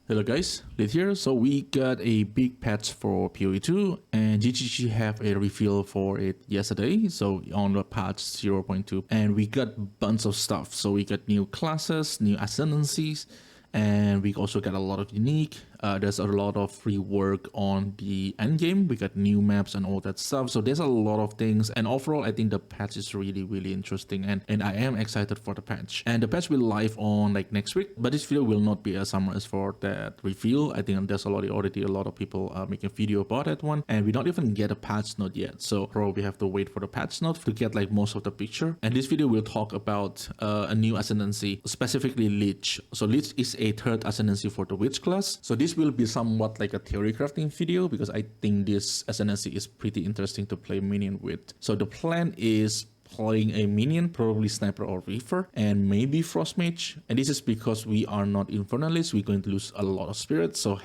Hello guys, Lit here. So we got a big patch for Poe2 and GGG have a reveal for it yesterday. So on the patch 0.2 and we got bunch of stuff. So we got new classes, new ascendancies, and we also got a lot of unique. There's a lot of rework on the endgame. We got new maps and all that stuff. So there's a lot of things. And overall, I think the patch is really interesting. And I am excited for the patch. And the patch will live on like next week. But this video will not be a summary for that reveal. I think there's already a lot of people making a video about that one. And we don't even get a patch note yet. So probably have to wait for the patch note to get like most of the picture. And this video will talk about a new ascendancy, specifically Lich. So Lich is a third ascendancy for the Witch class. So this will be somewhat like a theory crafting video because I think this ascendancy is pretty interesting to play minion with. So the plan is playing a minion, probably sniper or reaver, and maybe frost mage. And this is because we are not infernalists, we're going to lose a lot of spirit. So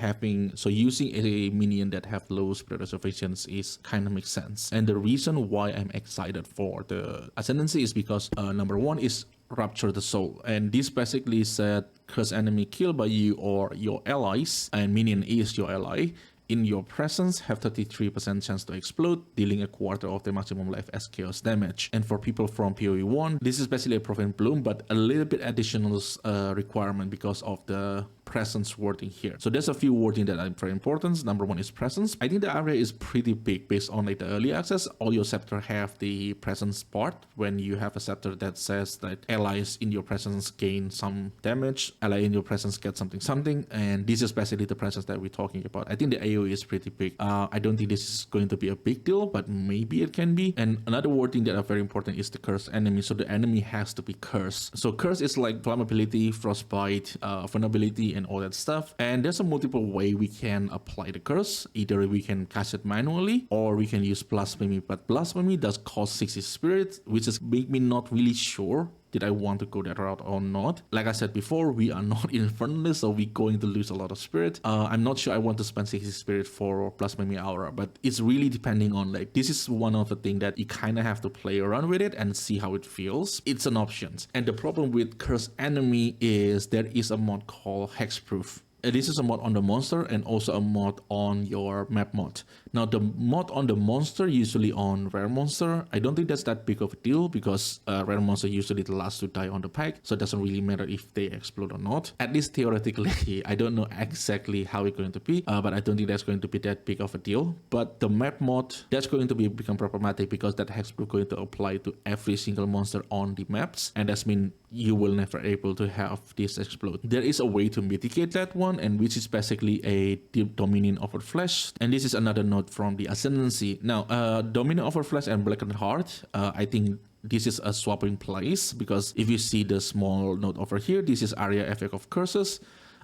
using a minion that have low spirit reservations is kind of makes sense. And the reason why I'm excited for the ascendancy is because number one is Rapture the Soul, and this basically said curse enemy killed by you or your allies, and minion is your ally, in your presence have 33% chance to explode, dealing a quarter of the maximum life as chaos damage. And for people from PoE1, this is basically a Prophet Bloom, but a little bit additional requirement because of the presence wording here. So there's a few wording that are very important. Number one is presence. I think the area is pretty big based on like the early access. All your scepter have the presence part. When you have a scepter that says that allies in your presence gain some damage, ally in your presence get something, and this is basically the presence that we're talking about. I think the AoE is pretty big. I don't think this is going to be a big deal, but maybe it can be. And another wording that are very important is the cursed enemy. So the enemy has to be cursed. So curse is like flammability, frostbite, vulnerability, and all that stuff. And there's a multiple way we can apply the curse. Either we can cast it manually or we can use blasphemy, but blasphemy does cost 60 spirit, which is make me not really sure did I want to go that route or not. Like I said before, we are not infernalists, so we're going to lose a lot of spirit. I'm not sure I want to spend 60 spirit for blasphemy aura, but it's really depending on like, this is one of the things that you kind of have to play around with it and see how it feels. It's an option. And the problem with cursed enemy is there is a mod called hexproof. This is a mod on the monster and also a mod on your map mod. Now the mod on the monster, usually on rare monster, I don't think that's that big of a deal because rare monster usually the last to die on the pack, so it doesn't really matter if they explode or not. At least theoretically, I don't know exactly how it's going to be, but I don't think that's going to be that big of a deal. But the map mod, that's going to become problematic because that hexproof going to apply to every single monster on the maps, and that's mean you will never able to have this explode. There is a way to mitigate that one, and which is basically a Dominion over Flesh, and this is another note from the Ascendancy. Now Dominion over Flesh and Blackened Heart, I think this is a swapping place, because if you see the small note over here, this is area effect of curses.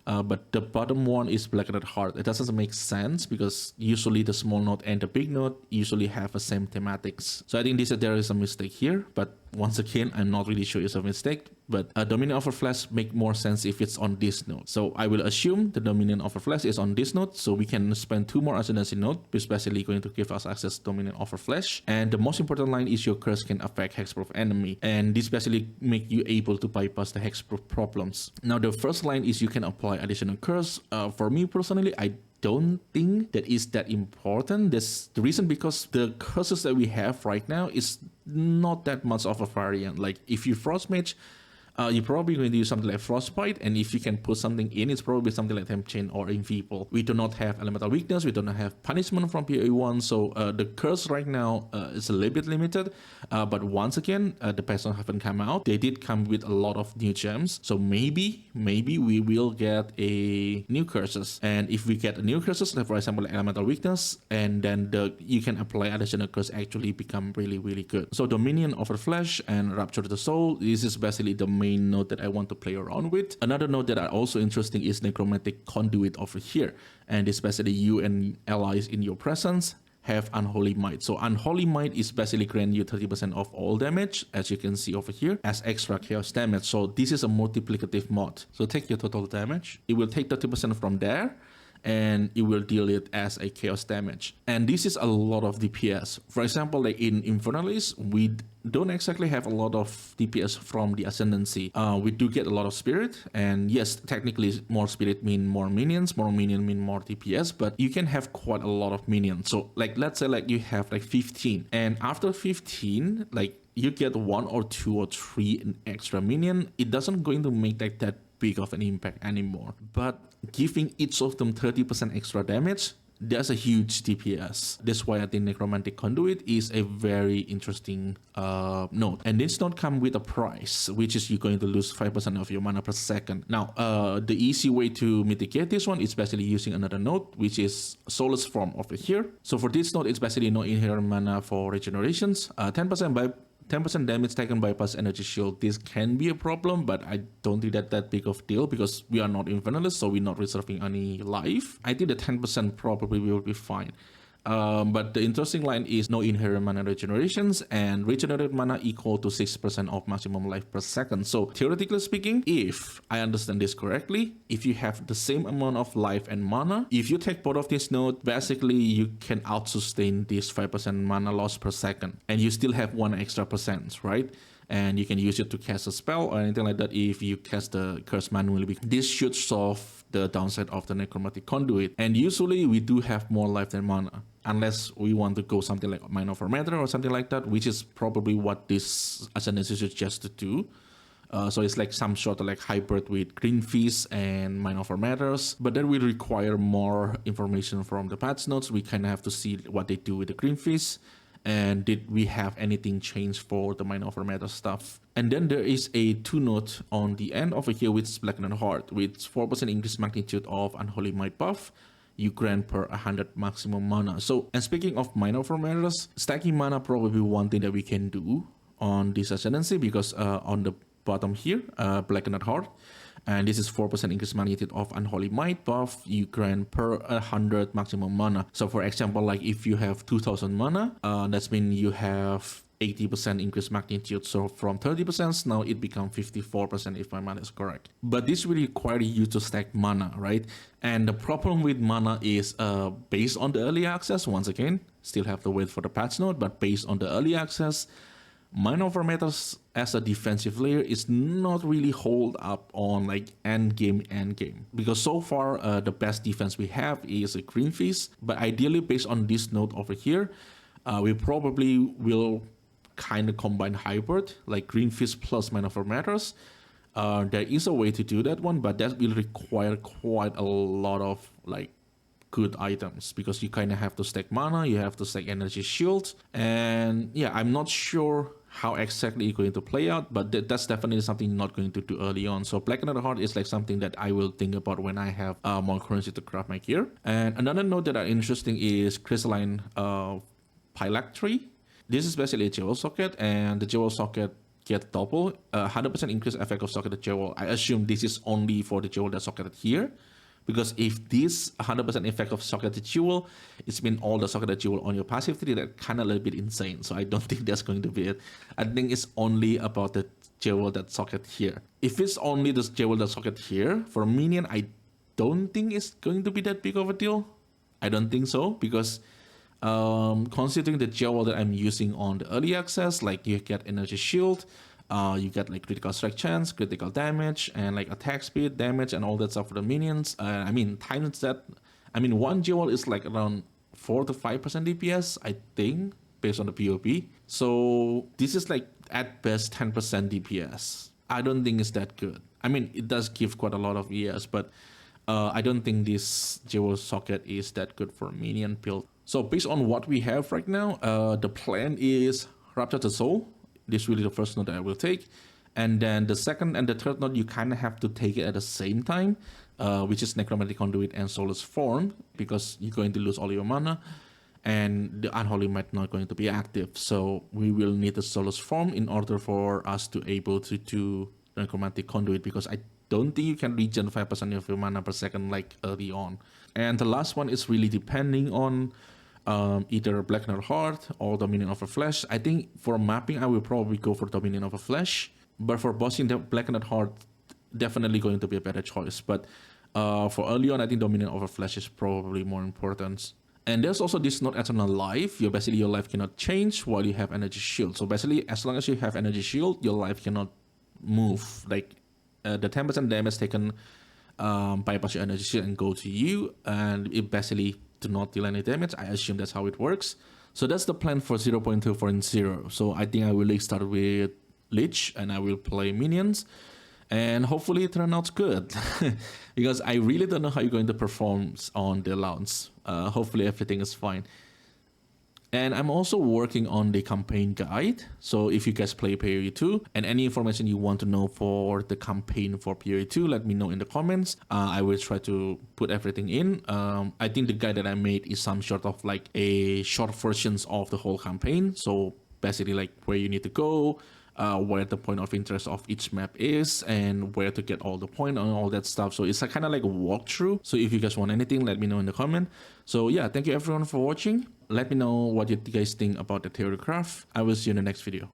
But the bottom one is Blackened Heart. It doesn't make sense because usually the small note and the big note usually have the same thematics. So I think there is a mistake here, but once again, I'm not really sure it's a mistake. But Dominion of Flesh make more sense if it's on this node. So I will assume the Dominion of Flesh is on this node, so we can spend 2 more Ascendancy nodes, which is basically going to give us access to Dominion of Flesh. And the most important line is your curse can affect hexproof enemy, and this basically make you able to bypass the hexproof problems. Now the first line is you can apply additional curse. For me personally, I don't think that is that important. That's the reason, because the curses that we have right now is not that much of a variant. Like if you frost mage, you're probably going to use something like Frostbite, and if you can put something in, it's probably something like Temp Chain or Enfeeble. We do not have Elemental Weakness, we do not have Punishment from PoE1, so the curse right now is a little bit limited, but once again, the patch haven't come out. They did come with a lot of new gems, so maybe we will get a new curses, and if we get a new curses, like for example Elemental Weakness, and then you can apply additional curse, actually become really good. So Dominion of the Flesh and Rapture the Soul, this is basically the main node that I want to play around with. Another node that are also interesting is Necromantic Conduit over here, and especially you and allies in your presence have Unholy Might. So Unholy Might is basically grant you 30% of all damage, as you can see over here, as extra chaos damage. So this is a multiplicative mod. So take your total damage, it will take 30% from there, and it will deal it as a chaos damage. And this is a lot of DPS. For example, like in Infernalist, we don't exactly have a lot of DPS from the Ascendancy. We do get a lot of spirit, and yes, technically more spirit mean more minions, more minion mean more DPS, but you can have quite a lot of minions. So like, let's say like you have like 15, and after 15, like you get 1 or 2 or 3 an extra minion. It doesn't going to make like that big of an impact anymore. But giving each of them 30% extra damage, that's a huge DPS. That's why I think Necromantic Conduit is a very interesting node. And this node comes with a price, which is you're going to lose 5% of your mana per second. Now, the easy way to mitigate this one is basically using another node, which is Soulless Form over here. So for this node, it's basically no inherent mana for regenerations, 10% damage taken by past energy shield. This can be a problem, but I don't think that big of deal because we are not Infernalist, so we're not reserving any life. I think the 10% probably will be fine. But the interesting line is no inherent mana regenerations, and regenerated mana equal to 6% of maximum life per second. So theoretically speaking, if I understand this correctly, if you have the same amount of life and mana, if you take both of these nodes, basically you can out-sustain this 5% mana loss per second, and you still have 1 extra percent, right? And you can use it to cast a spell or anything like that if you cast the curse manually. This should solve the downside of the Necromantic Conduit. And usually we do have more life than mana, unless we want to go something like Mine of Matter or something like that, which is probably what this Ascendancy suggests to do. So it's like some sort of like hybrid with Green Fist and Mine of Matters, but that will require more information from the patch notes. We kind of have to see what they do with the Green Fist. And did we have anything change for the Mine of Matter stuff? And then there is a 2 note on the end over here with Blackened Heart with 4% increased magnitude of Unholy Might buff. You grant per 100 maximum mana. So, and speaking of Mine of Matters, stacking mana probably one thing that we can do on this Ascendancy, because on the bottom here, Blackened Heart, and this is 4% increased magnitude of Unholy Might buff. You grant per 100 maximum mana. So for example, like if you have 2000 mana, that means you have 80% increased magnitude. So from 30%, now it becomes 54% if my math is correct. But this will require you to stack mana, right? And the problem with mana is based on the early access, once again, still have to wait for the patch note, but based on the early access, Mine of Matters as a defensive layer is not really hold up on like end game, because so far the best defense we have is a Green Fist, but ideally based on this node over here, we probably will kind of combine hybrid like Green Fist plus Mine of Matters. There is a way to do that one, but that will require quite a lot of like good items, because you kind of have to stack mana, you have to stack energy shields, and yeah, I'm not sure how exactly it's going to play out, but that's definitely something not going to do early on. So Blackened Heart is like something that I will think about when I have more currency to craft my gear. And another note that are interesting is Crystalline Phylactery. This is basically a jewel socket, and the jewel socket get double 100% increase effect of socketed jewel. I assume this is only for the jewel that's socketed here, because if this 100% effect of socketed jewel, it's been all the socketed jewel on your passive tree, that kind of a little bit insane. So I don't think that's going to be it. I think it's only about the jewel that's socket here. If it's only the jewel that's socket here, for a minion, I don't think it's going to be that big of a deal. I don't think so, because considering the jewel that I'm using on the early access, like you get energy shield, you get like critical strike chance, critical damage, and like attack speed, damage, and all that stuff for the minions. I mean, times that, I mean, one jewel is like around 4 to 5% DPS, I think, based on the POP. So this is like at best 10% DPS. I don't think it's that good. I mean, it does give quite a lot of ES, but I don't think this jewel socket is that good for minion build. So based on what we have right now, the plan is Rapture the Soul. This is really the first node that I will take. And then the second and the third node, you kind of have to take it at the same time, which is Necromantic Conduit and Soulless Form, because you're going to lose all your mana, and the Unholy might not going to be active. So we will need the Soulless Form in order for us to able to do Necromantic Conduit, because I don't think you can regen 5% of your mana per second like early on. And the last one is really depending on either Blackened Heart or Dominion of a Flesh. I think for mapping, I will probably go for Dominion of a Flesh. But for bossing, the Blackened Heart definitely going to be a better choice. But for early on, I think Dominion of a Flesh is probably more important. And there's also this not eternal life. Your life cannot change while you have energy shield. So basically, as long as you have energy shield, your life cannot move. Like the 10% damage taken bypass your energy shield and go to you, and it basically do not deal any damage. I assume that's how it works. So that's the plan for 0.240. So I think I will start with Lich and I will play minions, and hopefully it turns out good. Because I really don't know how you're going to perform on the launch. Hopefully everything is fine. And I'm also working on the campaign guide. So if you guys play PoE2 and any information you want to know for the campaign for PoE2, let me know in the comments. I will try to put everything in. I think the guide that I made is some sort of like a short versions of the whole campaign. So basically like where you need to go, where the point of interest of each map is, and where to get all the point and all that stuff. So it's kind of like a walkthrough. So if you guys want anything, let me know in the comment. So yeah, thank you everyone for watching. Let me know what you guys think about the Theorycraft. I will see you in the next video.